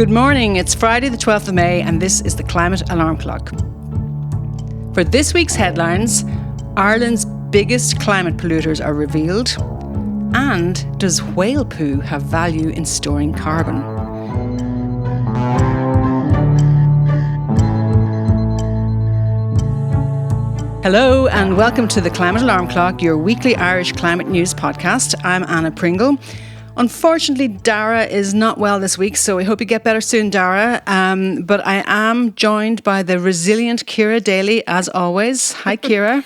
Good morning, it's Friday the 12th of May and this is the Climate Alarm Clock. For this week's headlines, Ireland's biggest climate polluters are revealed, and does whale poo have value in storing carbon? Hello and welcome to the Climate Alarm Clock, your weekly Irish climate news podcast. I'm Anna Pringle. Unfortunately, Dara is not well this week, so we hope you get better soon, Dara. But I am joined by the resilient Ciara Daly, as always. Hi, Ciara.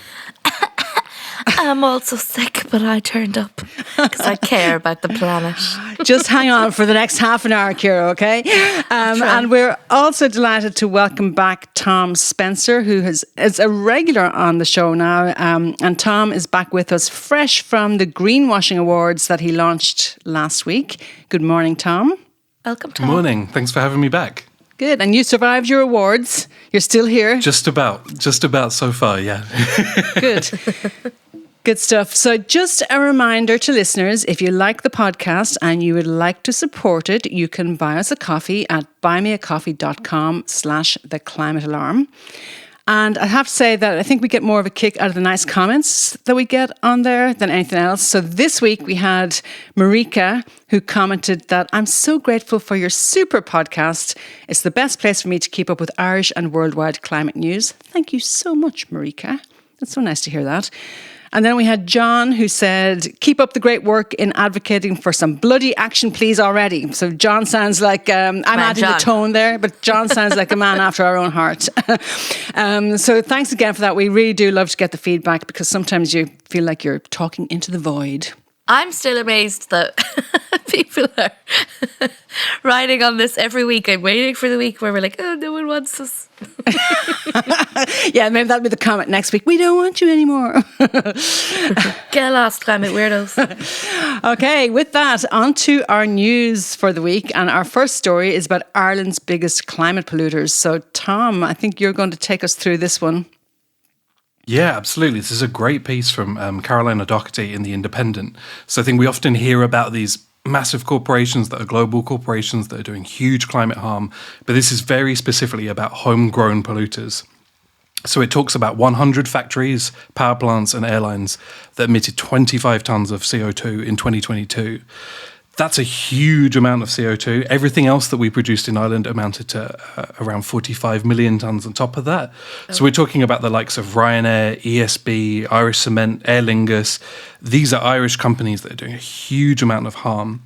I'm also sick, but I turned up because I care about the planet. Just hang on for the next half an hour, Ciara, okay? And we're also delighted to welcome back Tom Spencer, who is a regular on the show now. And Tom is back with us, fresh from the Greenwashing Awards that he launched last week. Good morning, Tom. Welcome, Tom. Good morning. Thanks for having me back. Good. And you survived your awards. You're still here. Just about so far, yeah. Good. Good stuff. So just a reminder to listeners, if you like the podcast and you would like to support it, you can buy us a coffee at buymeacoffee.com/theclimatealarm. And I have to say that I think we get more of a kick out of the nice comments that we get on there than anything else. So this week we had Marika, who commented that I'm so grateful for your super podcast. It's the best place for me to keep up with Irish and worldwide climate news. Thank you so much, Marika. That's so nice to hear that. And then we had John, who said, keep up the great work in advocating for some bloody action, please, already. So John sounds like, I'm adding the tone there, but John sounds like a man after our own heart. So thanks again for that. We really do love to get the feedback because sometimes you feel like you're talking into the void. I'm still amazed that people are writing on this every week. I'm waiting for the week where we're like, oh, no one wants us. Yeah, maybe that'll be the comment next week. We don't want you anymore. Get lost, climate weirdos. Okay, with that, on to our news for the week. And our first story is about Ireland's biggest climate polluters. So, Tom, I think you're going to take us through this one. Yeah, absolutely. This is a great piece from Caroline O'Doherty in The Independent. So I think we often hear about these massive corporations that are global corporations that are doing huge climate harm, but this is very specifically about homegrown polluters. So it talks about 100 factories, power plants and airlines that emitted 25 tonnes of CO2 in 2022. That's a huge amount of CO2. Everything else that we produced in Ireland amounted to around 45 million tonnes on top of that. Oh. So we're talking about the likes of Ryanair, ESB, Irish Cement, Aer Lingus. These are Irish companies that are doing a huge amount of harm.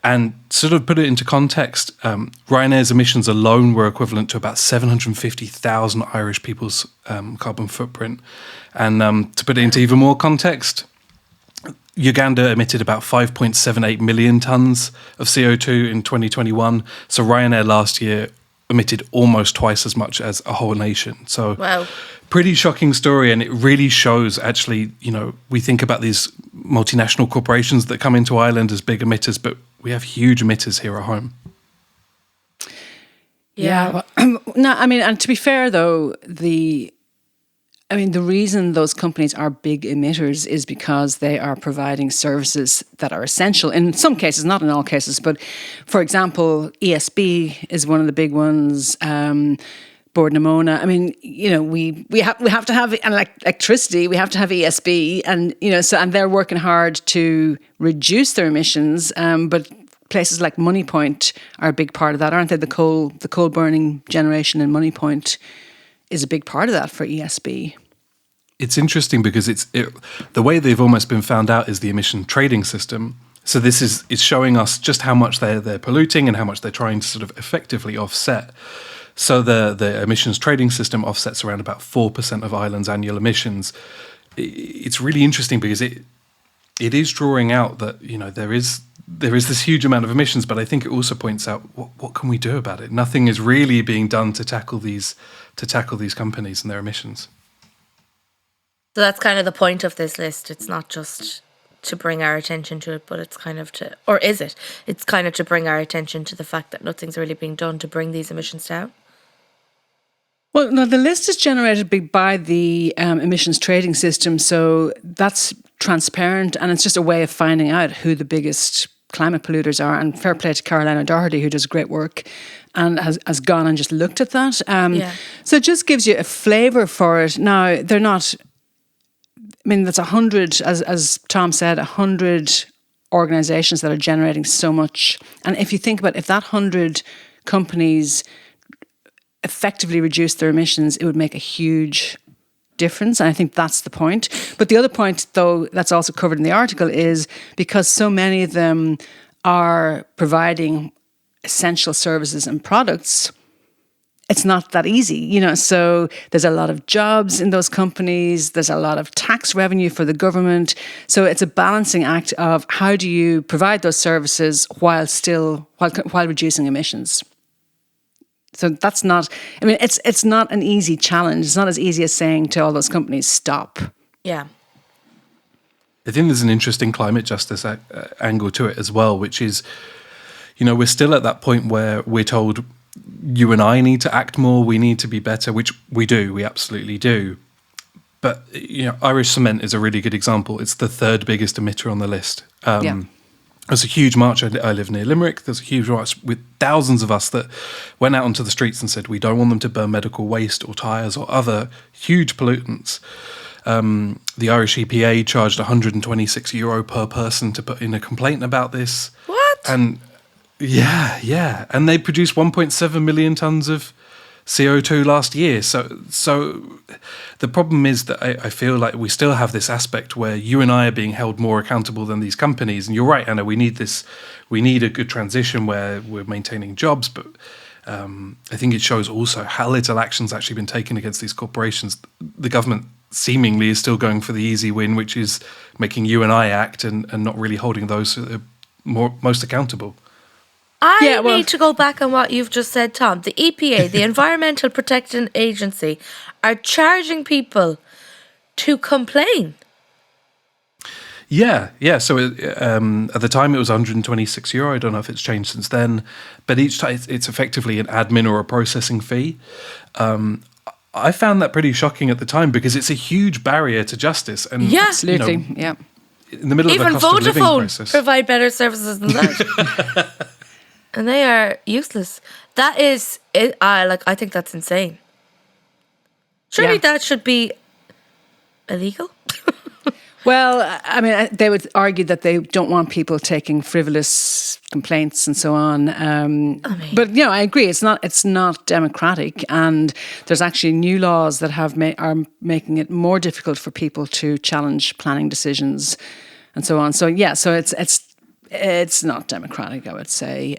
And sort of put it into context, Ryanair's emissions alone were equivalent to about 750,000 Irish people's carbon footprint. And to put it into even more context, Uganda emitted about 5.78 million tonnes of CO2 in 2021. So Ryanair last year emitted almost twice as much as a whole nation. So wow. Pretty shocking story. And it really shows actually, you know, we think about these multinational corporations that come into Ireland as big emitters, but we have huge emitters here at home. Yeah. No, I mean, and to be fair though, the reason those companies are big emitters is because they are providing services that are essential. In some cases, not in all cases, but for example, ESB is one of the big ones. Bord na Móna. I mean, you know, we have to have electricity. We have to have ESB, and you know, and they're working hard to reduce their emissions. But places like Moneypoint are a big part of that, aren't they? The coal burning generation in Moneypoint is a big part of that for ESB. It's interesting because the way they've almost been found out is the emission trading system. So this is showing us just how much they're polluting and how much they're trying to sort of effectively offset. So the emissions trading system offsets around about 4% of Ireland's annual emissions. It's really interesting because it is drawing out that, you know, there is this huge amount of emissions, but I think it also points out what can we do about it? Nothing is really being done to tackle these companies and their emissions. So that's kind of the point of this list. It's not just to bring our attention to it, but it's kind of to, or is it? It's kind of to bring our attention to the fact that nothing's really being done to bring these emissions down. Well, no, the list is generated by the emissions trading system, so that's transparent, and it's just a way of finding out who the biggest climate polluters are. And fair play to Caroline O'Doherty, who does great work. and has gone and just looked at that. Yeah. So it just gives you a flavour for it. Now, they're not, I mean, that's 100, as Tom said, 100 organisations that are generating so much. And if you think about if that 100 companies effectively reduce their emissions, it would make a huge difference. And I think that's the point. But the other point, though, that's also covered in the article is because so many of them are providing essential services and products, it's not that easy, so there's a lot of jobs in those companies, there's a lot of tax revenue for the government, so it's a balancing act of how do you provide those services while reducing emissions. So that's not, it's not an easy challenge. It's not as easy as saying to all those companies, stop. Yeah. I think there's an interesting climate justice angle to it as well, which is, we're still at that point where we're told you and I need to act more, we need to be better, which we do, we absolutely do. But, Irish cement is a really good example. It's the third biggest emitter on the list. There's a huge march. I live near Limerick. There's a huge march with thousands of us that went out onto the streets and said, we don't want them to burn medical waste or tyres or other huge pollutants. The Irish EPA charged €126 per person to put in a complaint about this. What? And yeah. And they produced 1.7 million tonnes of CO2 last year. So the problem is that I feel like we still have this aspect where you and I are being held more accountable than these companies. And you're right, Anna, we need a good transition where we're maintaining jobs. But I think it shows also how little action's actually been taken against these corporations. The government seemingly is still going for the easy win, which is making you and I act and not really holding those who are most accountable. I need to go back on what you've just said, Tom. The EPA, the Environmental Protection Agency, are charging people to complain. Yeah. So at the time it was €126. I don't know if it's changed since then. But each time it's effectively an admin or a processing fee. I found that pretty shocking at the time because it's a huge barrier to justice. And absolutely. In the middle Even of a cost of living crisis. Vodafone provide better services than that. And they are useless. That is it. I think that's insane. Surely that should be illegal. Well, they would argue that they don't want people taking frivolous complaints and so on. But I agree. It's not democratic, and there's actually new laws that are making it more difficult for people to challenge planning decisions and so on. So it's not democratic, I would say.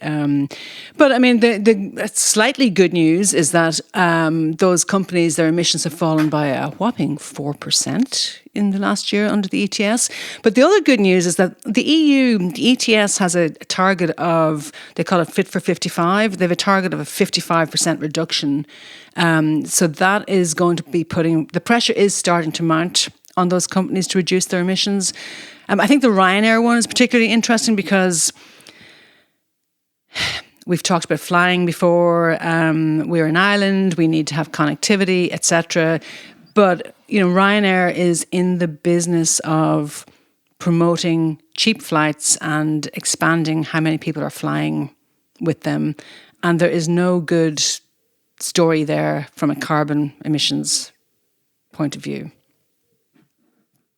But the slightly good news is that those companies, their emissions have fallen by a whopping 4% in the last year under the ETS. But the other good news is that the EU, the ETS has a target of, they call it Fit for 55. They have a target of a 55% reduction. So that is going to be the pressure is starting to mount on those companies to reduce their emissions. I think the Ryanair one is particularly interesting because we've talked about flying before. We're in Ireland, we need to have connectivity, etc. But Ryanair is in the business of promoting cheap flights and expanding how many people are flying with them. And there is no good story there from a carbon emissions point of view.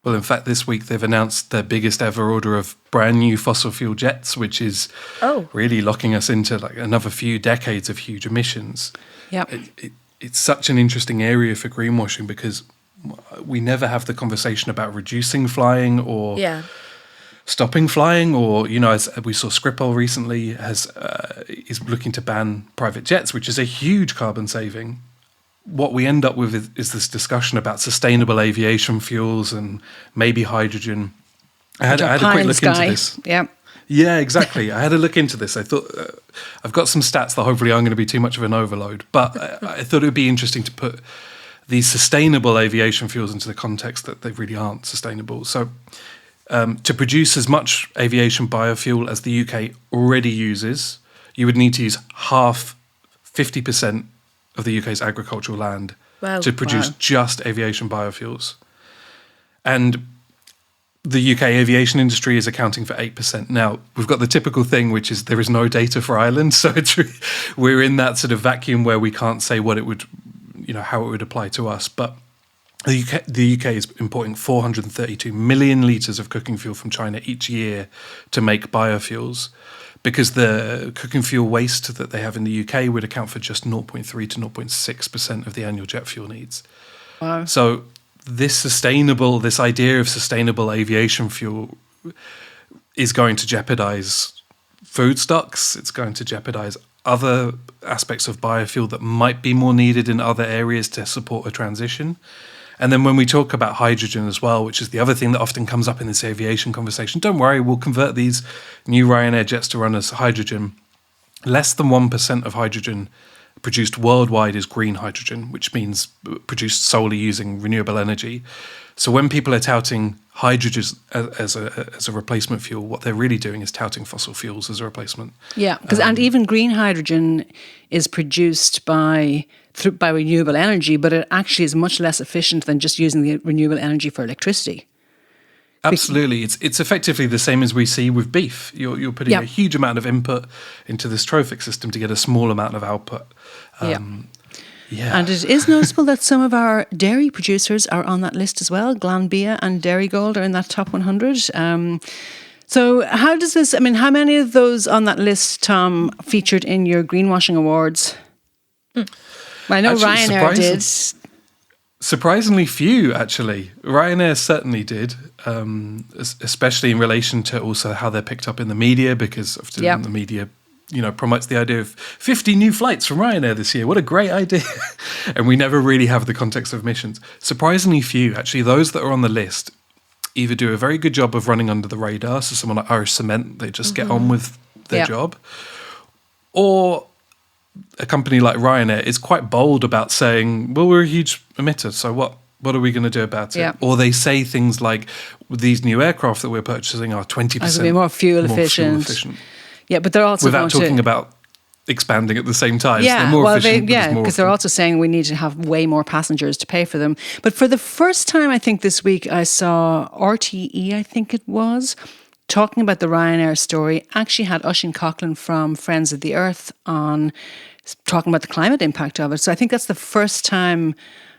Well, in fact, this week they've announced their biggest ever order of brand new fossil fuel jets, which is really locking us into another few decades of huge emissions. Yeah, it's such an interesting area for greenwashing because we never have the conversation about reducing flying or stopping flying, or as we saw, Schiphol recently is looking to ban private jets, which is a huge carbon saving. What we end up with is this discussion about sustainable aviation fuels and maybe hydrogen. I had a quick look into this. Yeah, exactly. I had a look into this. I thought I've got some stats that hopefully aren't going to be too much of an overload, but I thought it would be interesting to put these sustainable aviation fuels into the context that they really aren't sustainable. So to produce as much aviation biofuel as the UK already uses, you would need to use 50% of the UK's agricultural land to produce just aviation biofuels. And the UK aviation industry is accounting for 8%. Now, we've got the typical thing, which is there is no data for Ireland. So we're in that sort of vacuum where we can't say what it would, how it would apply to us. But the UK is importing 432 million litres of cooking fuel from China each year to make biofuels, because the cooking fuel waste that they have in the UK would account for just 0.3 to 0.6% of the annual jet fuel needs. Wow. So this idea of sustainable aviation fuel is going to jeopardize food stocks. It's going to jeopardize other aspects of biofuel that might be more needed in other areas to support a transition. And then when we talk about hydrogen as well, which is the other thing that often comes up in this aviation conversation, don't worry, we'll convert these new Ryanair jets to run as hydrogen. Less than 1% of hydrogen produced worldwide is green hydrogen, which means produced solely using renewable energy. So when people are touting hydrogen as a replacement fuel, what they're really doing is touting fossil fuels as a replacement. Yeah, because and even green hydrogen is produced by renewable energy, but it actually is much less efficient than just using the renewable energy for electricity. Absolutely. It's effectively the same as we see with beef. You're putting a huge amount of input into this trophic system to get a small amount of output. And it is noticeable that some of our dairy producers are on that list as well. Glanbia and Dairygold are in that top 100. So how does this, how many of those on that list, Tom, featured in your greenwashing awards? Well, I know actually, Ryanair did. Surprisingly few, actually. Ryanair certainly did, especially in relation to also how they're picked up in the media, because often the media promotes the idea of 50 new flights from Ryanair this year. What a great idea. And we never really have the context of missions. Surprisingly few, actually. Those that are on the list either do a very good job of running under the radar, so someone like Irish Cement, they just get on with their job, or a company like Ryanair is quite bold about saying, well, we're a huge emitter, so what are we going to do about it? Or they say things like, these new aircraft that we're purchasing are 20% more fuel efficient. Yeah, but they're also without talking about expanding at the same time. Yeah, so they're more efficient. Because they're also saying we need to have way more passengers to pay for them. But for the first time, I think this week, I saw RTE, I think it was, talking about the Ryanair story, actually had Oisin Coughlan from Friends of the Earth on, talking about the climate impact of it. So I think that's the first time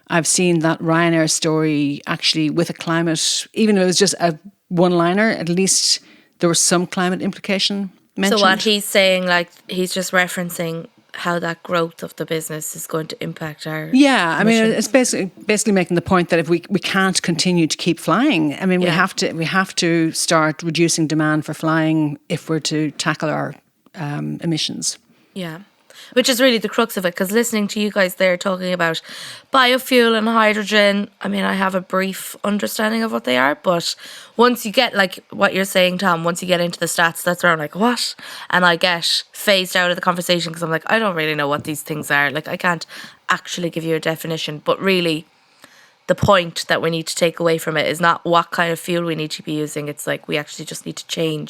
I've seen that Ryanair story actually with a climate, even though it was just a one-liner, at least there was some climate implication mentioned. So what he's saying, like, he's just referencing how that growth of the business is going to impact our it's basically making the point that if we can't continue to keep flying, we have to start reducing demand for flying if we're to tackle our emissions. Yeah. Which is really the crux of it, because listening to you guys there talking about biofuel and hydrogen, I have a brief understanding of what they are, but once you get, like what you're saying, Tom, once you get into the stats, that's where I'm like, what? And I get phased out of the conversation because I'm like, I don't really know what these things are. Like, I can't actually give you a definition, but really the point that we need to take away from it is not what kind of fuel we need to be using. It's like we actually just need to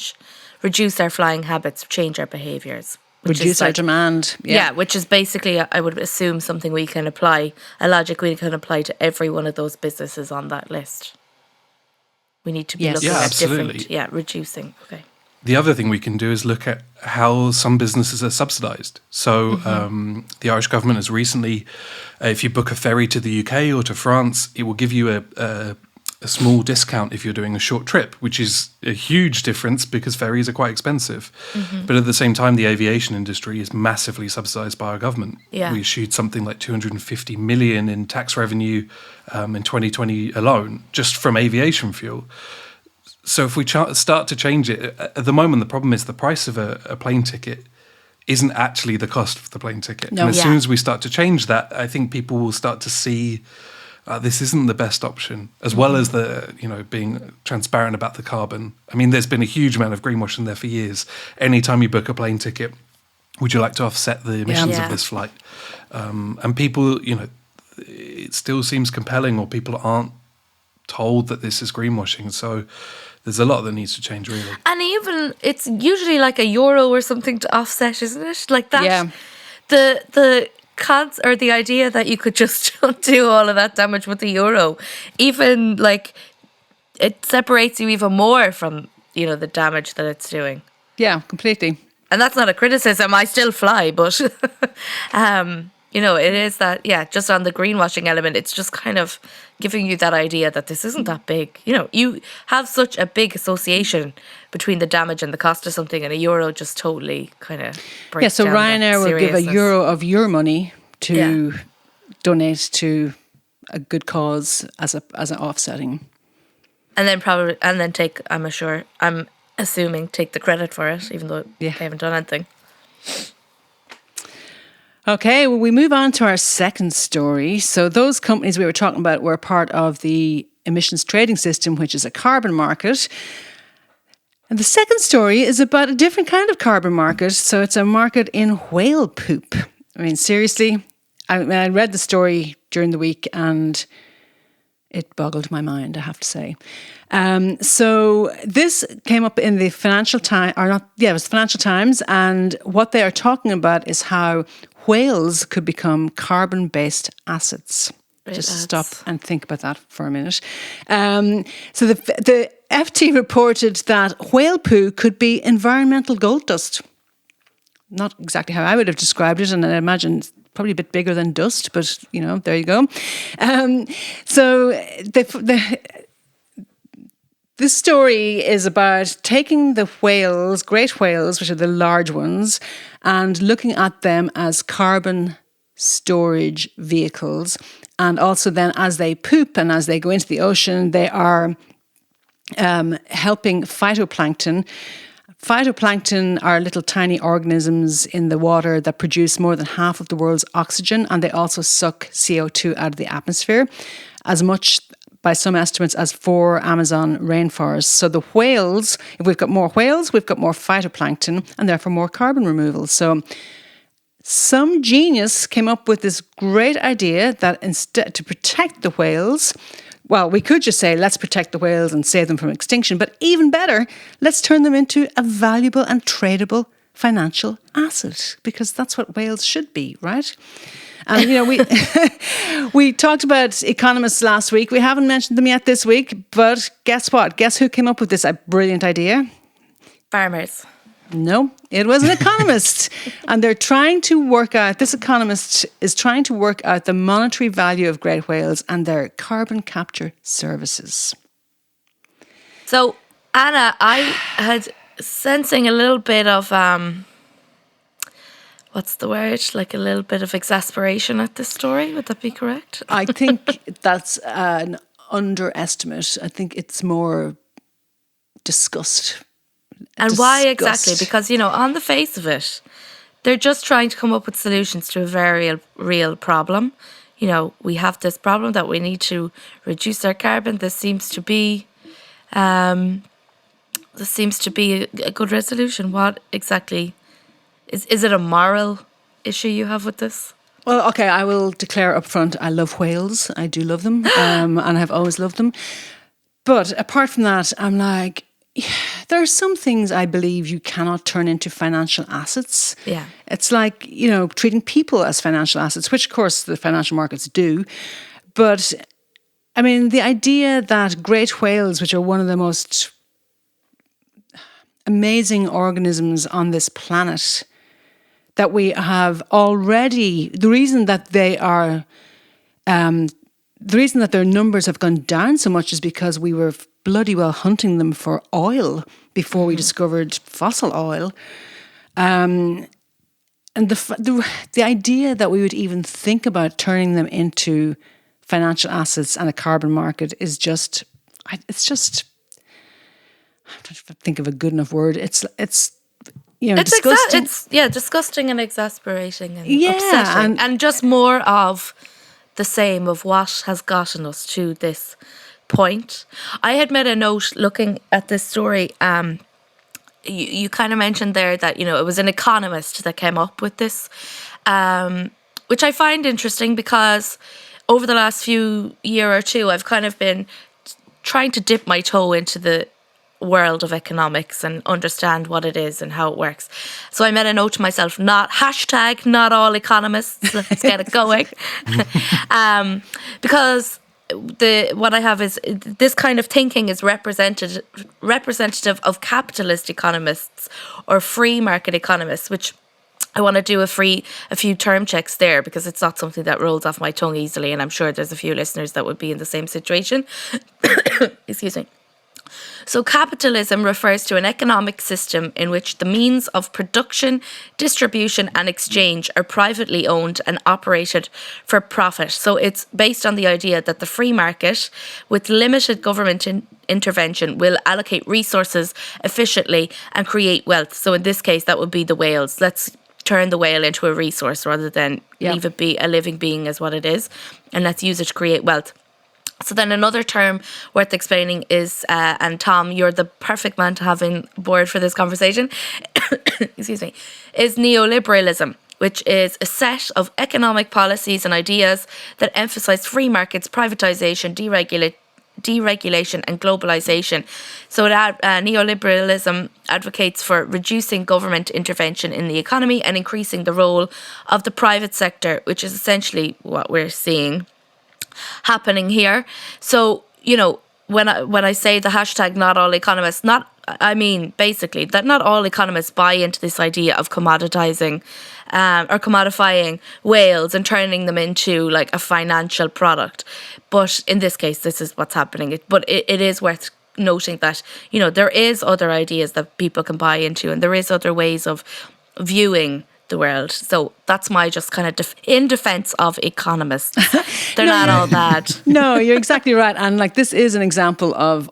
reduce our flying habits, change our behaviours. Reduce our demand. Yeah, which is basically, I would assume, something we can apply, a logic we can apply to every one of those businesses on that list. We need to be looking at different, reducing. Okay. The other thing we can do is look at how some businesses are subsidised. So the Irish government has recently, if you book a ferry to the UK or to France, it will give you a small discount if you're doing a short trip, which is a huge difference because ferries are quite expensive. But at the same time, the aviation industry is massively subsidised by our government. We issued something like 250 million in tax revenue in 2020 alone, just from aviation fuel. So if we start to change it, at the moment, the problem is the price of a plane ticket isn't actually the cost of the plane ticket. And as soon as we start to change that, I think people will start to see this isn't the best option, as well as being transparent about the carbon. There's been a huge amount of greenwashing there for years. Anytime you book a plane ticket, would you like to offset the emissions of this flight? And people, it still seems compelling, or people aren't told that this is greenwashing. So there's a lot that needs to change, really. And even, it's usually like €1 or something to offset, isn't it? Like that. Yeah. The idea that you could just do all of that damage with €1, even like it separates you even more from, the damage that it's doing. Yeah, completely. And that's not a criticism. I still fly, but it is that, just on the greenwashing element, it's just kind of giving you that idea that this isn't that big. You have such a big association between the damage and the cost of something, and €1 just totally kind of breaks so down Ryanair will give €1 of your money to donate to a good cause as an offsetting. And then take, I'm assuming, take the credit for it, even though they haven't done anything. Okay, well, we move on to our second story. So those companies we were talking about were part of the emissions trading system, which is a carbon market. And the second story is about a different kind of carbon market. So it's a market in whale poop. I mean, seriously, I read the story during the week and it boggled my mind, I have to say. So this came up in the Financial Times, it was the Financial Times, and what they are talking about is how whales could become carbon-based assets. Just stop and think about that for a minute. So the FT reported that whale poo could be environmental gold dust. Not exactly how I would have described it, and I imagine probably a bit bigger than dust, but, there you go. So this story is about taking the whales, great whales, which are the large ones, and looking at them as carbon storage vehicles. And also then as they poop and as they go into the ocean, they are helping phytoplankton. Phytoplankton are little tiny organisms in the water that produce more than half of the world's oxygen, and they also suck CO2 out of the atmosphere, as much, by some estimates, as 4 Amazon rainforests. So the whales, if we've got more whales, we've got more phytoplankton, and therefore more carbon removal. So some genius came up with this great idea that instead, to protect the whales, well, we could just say, let's protect the whales and save them from extinction. But even better, let's turn them into a valuable and tradable financial asset, because that's what whales should be, right? And, we talked about economists last week. We haven't mentioned them yet this week. But guess what? Guess who came up with this brilliant idea? Farmers. No, it was an economist. And they're trying to work out, this economist is trying to work out the monetary value of great whales and their carbon capture services. So, Anna, I had sensing a little bit of, what's the word? Like a little bit of exasperation at this story. Would that be correct? I think that's an underestimate. I think it's more disgust. And why exactly? Because, on the face of it, they're just trying to come up with solutions to a very real problem. We have this problem that we need to reduce our carbon. This seems to be a good resolution. What exactly is it a moral issue you have with this? Well, okay, I will declare up front, I love whales. I do love them, and I've always loved them. But apart from that, I'm like, there are some things I believe you cannot turn into financial assets. Yeah. It's like, treating people as financial assets, which of course the financial markets do. But I mean, the idea that great whales, which are one of the most amazing organisms on this planet, that we have already, the reason that their numbers have gone down so much is because we were bloody well hunting them for oil before we discovered fossil oil. And the idea that we would even think about turning them into financial assets and a carbon market is just, it's just, I'm trying to think of a good enough word. It's disgusting. Disgusting and exasperating and upsetting. And just more of the same of what has gotten us to this point. I had made a note looking at this story. You kind of mentioned there that, it was an economist that came up with this, which I find interesting because over the last year or two, I've kind of been trying to dip my toe into the world of economics and understand what it is and how it works. So I made a note to myself, not all economists, let's get it going. Because what I have is this kind of thinking is representative of capitalist economists or free market economists, which I want to do a few term checks there because it's not something that rolls off my tongue easily, and I'm sure there's a few listeners that would be in the same situation. Excuse me. So capitalism refers to an economic system in which the means of production, distribution and exchange are privately owned and operated for profit. So it's based on the idea that the free market, with limited government intervention, will allocate resources efficiently and create wealth. So in this case, that would be the whales. Let's turn the whale into a resource rather than leave it be a living being as what it is, and let's use it to create wealth. So then another term worth explaining is, and Tom, you're the perfect man to have on board for this conversation, excuse me, is neoliberalism, which is a set of economic policies and ideas that emphasize free markets, privatization, deregulation and globalization. So neoliberalism advocates for reducing government intervention in the economy and increasing the role of the private sector, which is essentially what we're seeing happening here. So, you know, when I say the hashtag not all economists, I mean basically that not all economists buy into this idea of commoditizing or commodifying whales and turning them into like a financial product. But in this case, this is what's happening. But it is worth noting that, you know, there is other ideas that people can buy into, and there is other ways of viewing the world. So that's my just kind of in defense of economists. They're not all bad. No, you're exactly right. And like this is an example of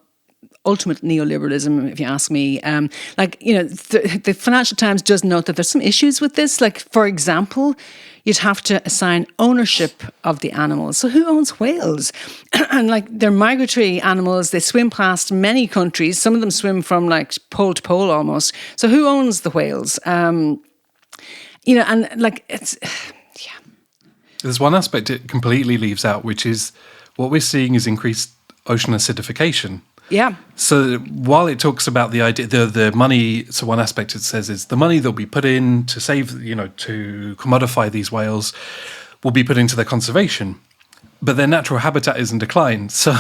ultimate neoliberalism, if you ask me. The Financial Times does note that there's some issues with this. Like, for example, you'd have to assign ownership of the animals. So who owns whales? And like they're migratory animals. They swim past many countries. Some of them swim from like pole to pole almost. So who owns the whales? You know, and like it's, yeah. There's one aspect it completely leaves out, which is what we're seeing is increased ocean acidification. Yeah. So while it talks about the idea, the money, so one aspect it says is the money that'll be put in to save, you know, to commodify these whales will be put into their conservation. But their natural habitat is in decline. So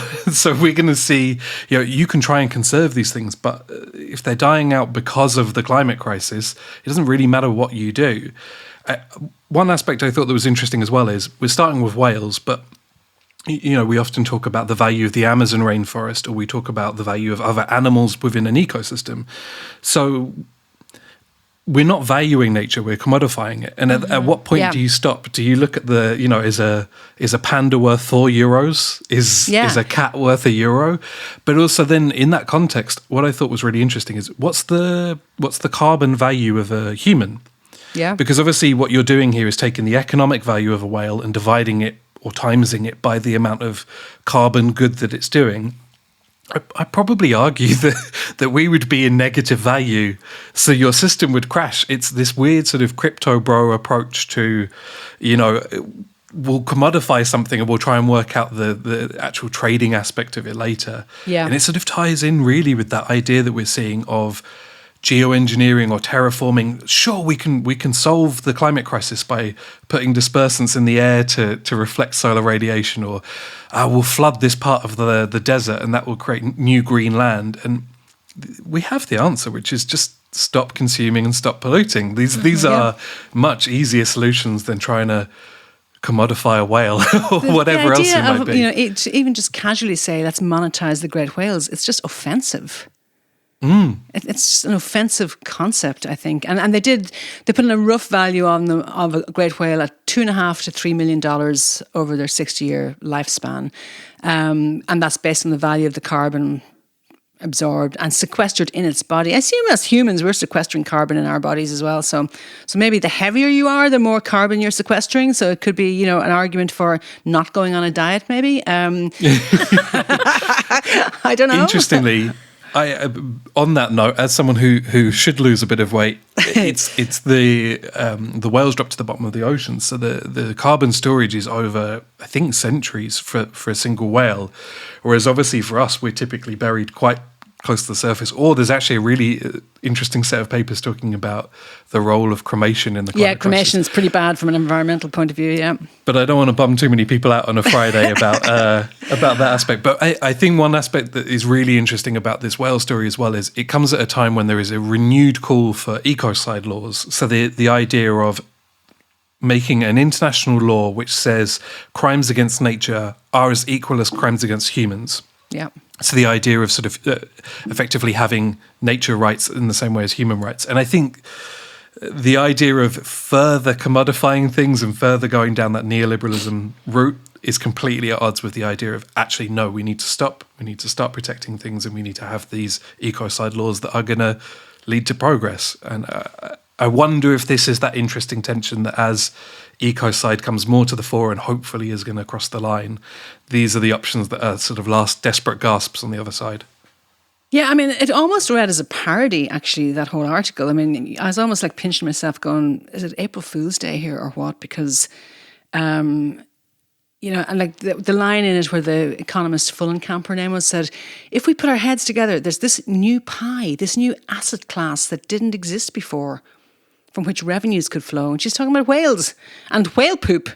we're going to see, you know, you can try and conserve these things, but if they're dying out because of the climate crisis, it doesn't really matter what you do. One aspect I thought that was interesting as well is we're starting with whales, but, you know, we often talk about the value of the Amazon rainforest, or we talk about the value of other animals within an ecosystem. So we're not valuing nature, we're commodifying it. And at what point do you stop? Do you look at the, you know, is a panda worth €4? Is a cat worth €1? But also then in that context, what I thought was really interesting is what's the carbon value of a human? Yeah. Because obviously what you're doing here is taking the economic value of a whale and dividing it or timesing it by the amount of carbon good that it's doing. I probably argue that we would be in negative value, so your system would crash. It's this weird sort of crypto bro approach to, you know, we'll commodify something and we'll try and work out the actual trading aspect of it later. Yeah. And it sort of ties in really with that idea that we're seeing of geoengineering or terraforming. Sure, we can solve the climate crisis by putting dispersants in the air to reflect solar radiation, or we'll flood this part of the desert and that will create new green land. And we have the answer, which is just stop consuming and stop polluting. These are much easier solutions than trying to commodify a whale or whatever else it might be. You know, to even just casually say let's monetize the great whales, it's just offensive. It's just an offensive concept, I think. And they put in a rough value on them of a great whale at $2.5 to $3 million over their 60-year lifespan. And that's based on the value of the carbon absorbed and sequestered in its body. I assume as humans, we're sequestering carbon in our bodies as well. So maybe the heavier you are, the more carbon you're sequestering. So it could be, you know, an argument for not going on a diet, maybe. I don't know. Interestingly, on that note, as someone who should lose a bit of weight, it's the whales drop to the bottom of the ocean, so the carbon storage is over, I think, centuries for a single whale, whereas obviously for us we're typically buried quite close to the surface. Or there's actually a really interesting set of papers talking about the role of cremation in the climate cremation crisis. is pretty bad from an environmental point of view, yeah. But I don't want to bum too many people out on a Friday about that aspect. But I think one aspect that is really interesting about this whale story as well is it comes at a time when there is a renewed call for ecocide laws. So the idea of making an international law which says crimes against nature are as equal as crimes against humans. Yeah. So the idea of sort of effectively having nature rights in the same way as human rights. And I think the idea of further commodifying things and further going down that neoliberalism route is completely at odds with the idea of actually, no, we need to stop. We need to start protecting things, and we need to have these ecocide laws that are going to lead to progress. And I wonder if this is that interesting tension that as ecocide comes more to the fore and hopefully is going to cross the line, these are the options that are sort of last desperate gasps on the other side. Yeah, I mean, it almost read as a parody, actually, that whole article. I mean, I was almost like pinching myself going, is it April Fool's Day here or what? Because, and like the line in it where the economist Fullenkamp, her name was, said, if we put our heads together, there's this new pie, this new asset class that didn't exist before, from which revenues could flow. And she's talking about whales and whale poop.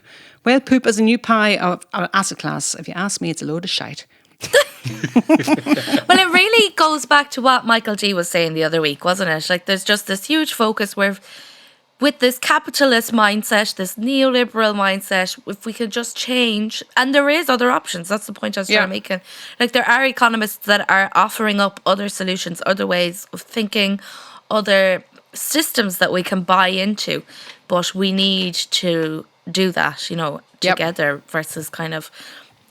Whale poop as a new pie of asset class. If you ask me, it's a load of shite. Well, it really goes back to what Michael G was saying the other week, wasn't it? Like, there's just this huge focus where with this capitalist mindset, this neoliberal mindset, if we could just change, and there is other options. That's the point I was trying to make. Like, there are economists that are offering up other solutions, other ways of thinking, other systems that we can buy into, but we need to do that, together versus kind of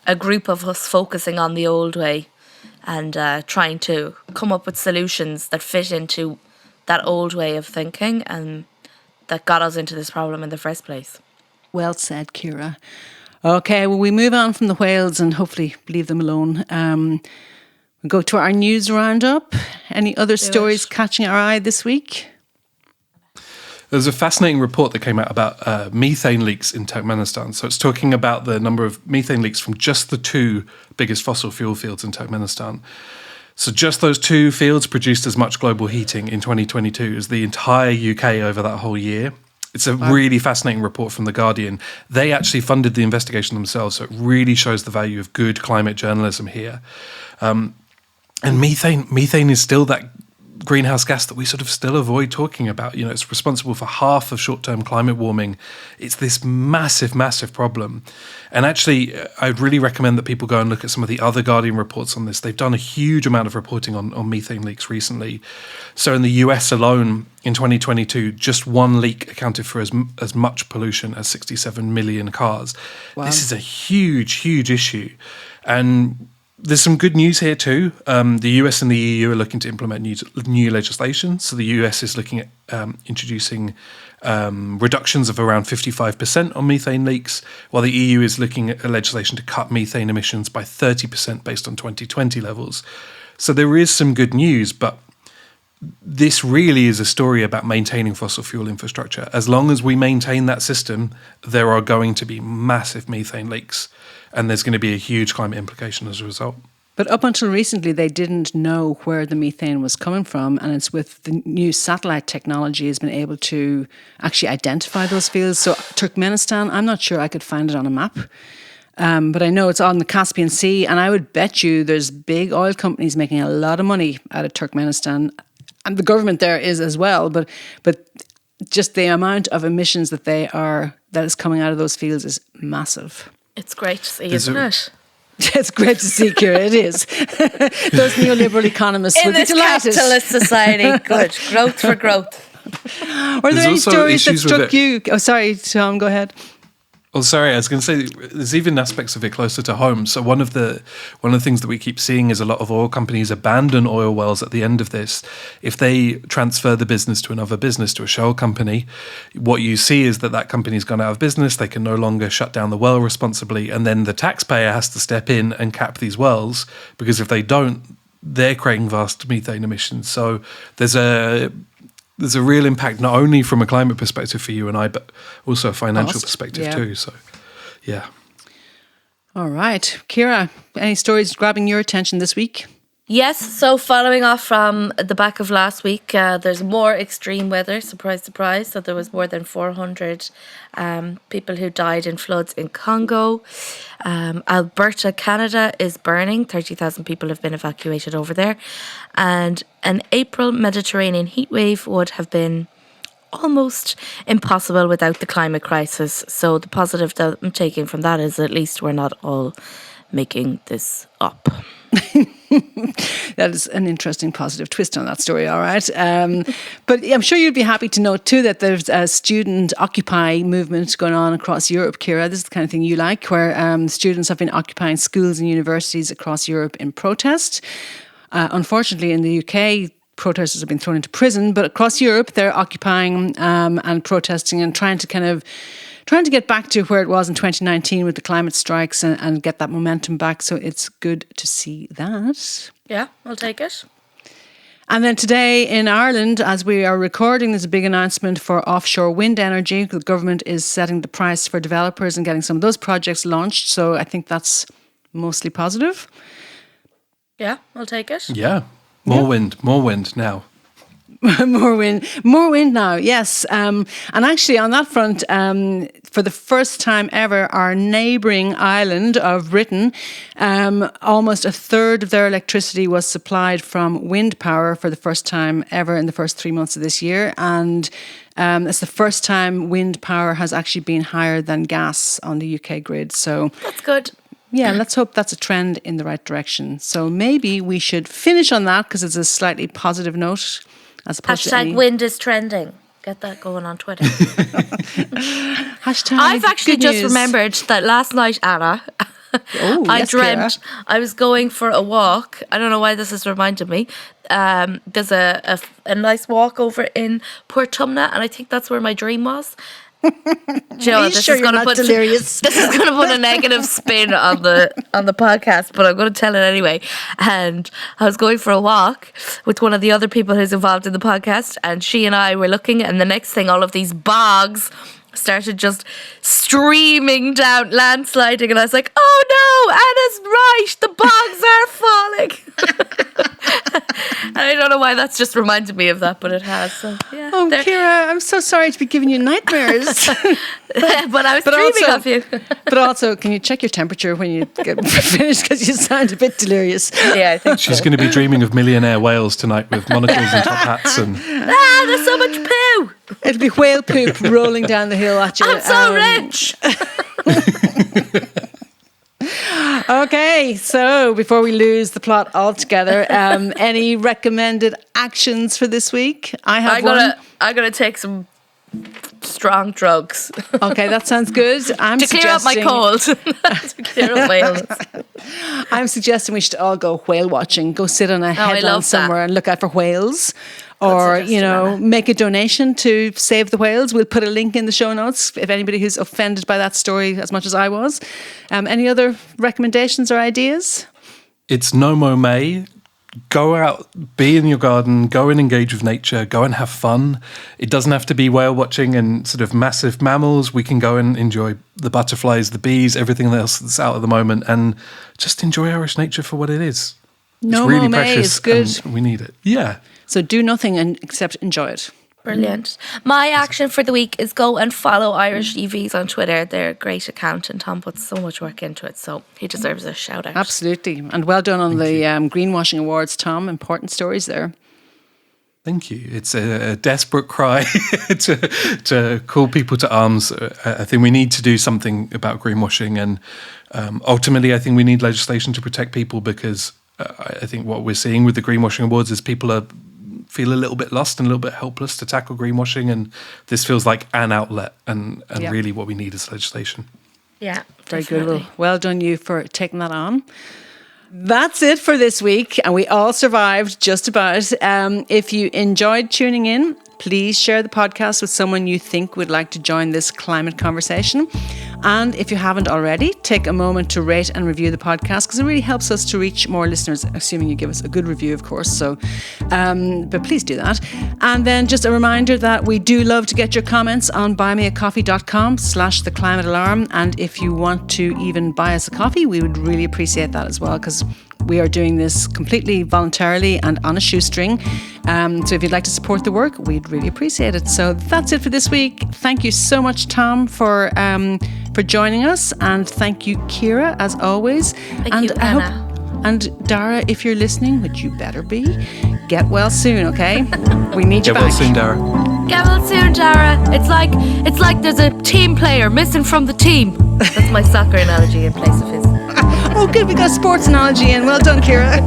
a group of us focusing on the old way and trying to come up with solutions that fit into that old way of thinking and that got us into this problem in the first place. Well said, Ciara. Okay, well, we move on from the whales and hopefully leave them alone. We go to our news roundup. Any other stories catching our eye this week? There's a fascinating report that came out about methane leaks in Turkmenistan. So it's talking about the number of methane leaks from just the two biggest fossil fuel fields in Turkmenistan. So just those two fields produced as much global heating in 2022 as the entire UK over that whole year. It's a really fascinating report from The Guardian. They actually funded the investigation themselves, so it really shows the value of good climate journalism here. And methane is still that greenhouse gas that we sort of still avoid talking about. It's responsible for half of short-term climate warming. It's this massive, massive problem. And actually, I'd really recommend that people go and look at some of the other Guardian reports on this. They've done a huge amount of reporting on methane leaks recently. So in the US alone, in 2022, just one leak accounted for as much pollution as 67 million cars. Wow. This is a huge, huge issue. And there's some good news here too. The US and the EU are looking to implement new legislation. So the US is looking at introducing reductions of around 55% on methane leaks, while the EU is looking at legislation to cut methane emissions by 30% based on 2020 levels. So there is some good news, but this really is a story about maintaining fossil fuel infrastructure. As long as we maintain that system, there are going to be massive methane leaks, and there's going to be a huge climate implication as a result. But up until recently, they didn't know where the methane was coming from, and it's with the new satellite technology has been able to actually identify those fields. So Turkmenistan, I'm not sure I could find it on a map, but I know it's on the Caspian Sea, and I would bet you there's big oil companies making a lot of money out of Turkmenistan, and the government there is as well. But just the amount of emissions that is coming out of those fields is massive. It's great to see, isn't it? It's great to see, Ciara. It is. Those neoliberal economists in would be delighted. In this capitalist society, good. Growth for growth. Were there any stories that struck you? Oh, sorry, Tom, go ahead. Well, sorry, I was going to say there's even aspects of it closer to home. So one of the things that we keep seeing is a lot of oil companies abandon oil wells at the end of this. If they transfer the business to another business, to a shell company, what you see is that company's gone out of business. They can no longer shut down the well responsibly, and then the taxpayer has to step in and cap these wells, because if they don't, they're creating vast methane emissions. So there's a real impact, not only from a climate perspective for you and I, but also a financial perspective too. So, yeah. All right. Ciara, any stories grabbing your attention this week? Yes, so following off from the back of last week, there's more extreme weather, surprise, surprise. So there was more than 400 people who died in floods in Congo. Alberta, Canada is burning. 30,000 people have been evacuated over there. And an April Mediterranean heatwave would have been almost impossible without the climate crisis. So the positive that I'm taking from that is at least we're not all making this up. That is an interesting positive twist on that story, all right. But I'm sure you'd be happy to know too that there's a student Occupy movement going on across Europe, Ciara. This is the kind of thing you like, where students have been occupying schools and universities across Europe in protest. Unfortunately, in the UK, protesters have been thrown into prison, but across Europe, they're occupying and protesting and trying to get back to where it was in 2019 with the climate strikes and get that momentum back. So it's good to see that. Yeah, I'll take it. And then today in Ireland, as we are recording, there's a big announcement for offshore wind energy. The government is setting the price for developers and getting some of those projects launched. So I think that's mostly positive. Yeah, I'll take it. Yeah, more wind now. More wind now, yes. And actually on that front, for the first time ever, our neighbouring island of Britain, almost a third of their electricity was supplied from wind power for the first time ever in the first 3 months of this year. And it's the first time wind power has actually been higher than gas on the UK grid. So That's good. yeah, let's hope that's a trend in the right direction. So maybe we should finish on that because it's a slightly positive note. As opposed to Hashtag wind is trending. Get that going on Twitter. Hashtag I've actually good just news. remembered that last night, Anna, I yes, dreamt Ciara. I was going for a walk. I don't know why this has reminded me. There's a nice walk over in Portumna, and I think that's where my dream was. Do you know, Are you this sure is you're going to not put delirious? This is going to put a negative spin on the podcast, but I'm going to tell it anyway. And I was going for a walk with one of the other people who's involved in the podcast, and she and I were looking, and the next thing, all of these bogs started just streaming down, landsliding, and I was like, oh no, Anna's right, the bogs are falling. And I don't know why that's just reminded me of that, but it has. So yeah. Oh, Ciara, I'm so sorry to be giving you nightmares. But I was dreaming of you. But also, can you check your temperature when you get finished because you sound a bit delirious. Yeah, I think She's going to be dreaming of millionaire whales tonight with monocles and top hats. And there's so much poo. It'll be whale poop rolling down the hill at you. I'm so rich. Okay, so before we lose the plot altogether, any recommended actions for this week? I gotta take some strong drugs. Okay, that sounds good. to clear up my cold. To clear up my illness. I'm suggesting we should all go whale watching. Go sit on a headland somewhere and look out for whales. Or, make a donation to save the whales. We'll put a link in the show notes if anybody who's offended by that story as much as I was. Any other recommendations or ideas? it's NoMowMay. Go out, be in your garden, go and engage with nature, go and have fun. It doesn't have to be whale watching and sort of massive mammals. We can go and enjoy the butterflies, the bees, everything else that's out at the moment, and just enjoy Irish nature for what it is. It's really precious, good. and we need it. Yeah. So do nothing except enjoy it. Brilliant. My action for the week is go and follow Irish EVs on Twitter. They're a great account, and Tom puts so much work into it, so he deserves a shout out. Absolutely. And well done on the Greenwashing Awards, Tom. Important stories there. Thank you. It's a desperate cry to call people to arms. I think we need to do something about greenwashing, and ultimately I think we need legislation to protect people, because I think what we're seeing with the Greenwashing Awards is people feel a little bit lost and a little bit helpless to tackle greenwashing, and this feels like an outlet, and really what we need is legislation. Yeah, very good. Well done you for taking that on. That's it for this week, and we all survived just about. If you enjoyed tuning in, please share the podcast with someone you think would like to join this climate conversation. And if you haven't already, take a moment to rate and review the podcast, because it really helps us to reach more listeners, assuming you give us a good review, of course. So, but please do that. And then just a reminder that we do love to get your comments on buymeacoffee.com/theclimatealarm. And if you want to even buy us a coffee, we would really appreciate that as well, because we are doing this completely voluntarily and on a shoestring. So if you'd like to support the work, we'd really appreciate it. So that's it for this week. Thank you so much, Tom, for joining us, and thank you, Ciara, as always. Thank you, Anna. And Dara, if you're listening, which you better be, get well soon, okay? We need you back. Get well soon, Dara. Get well soon, Dara. It's like there's a team player missing from the team. That's my soccer analogy in place of his. Oh, good. We got a sports analogy in. Well done, Ciara.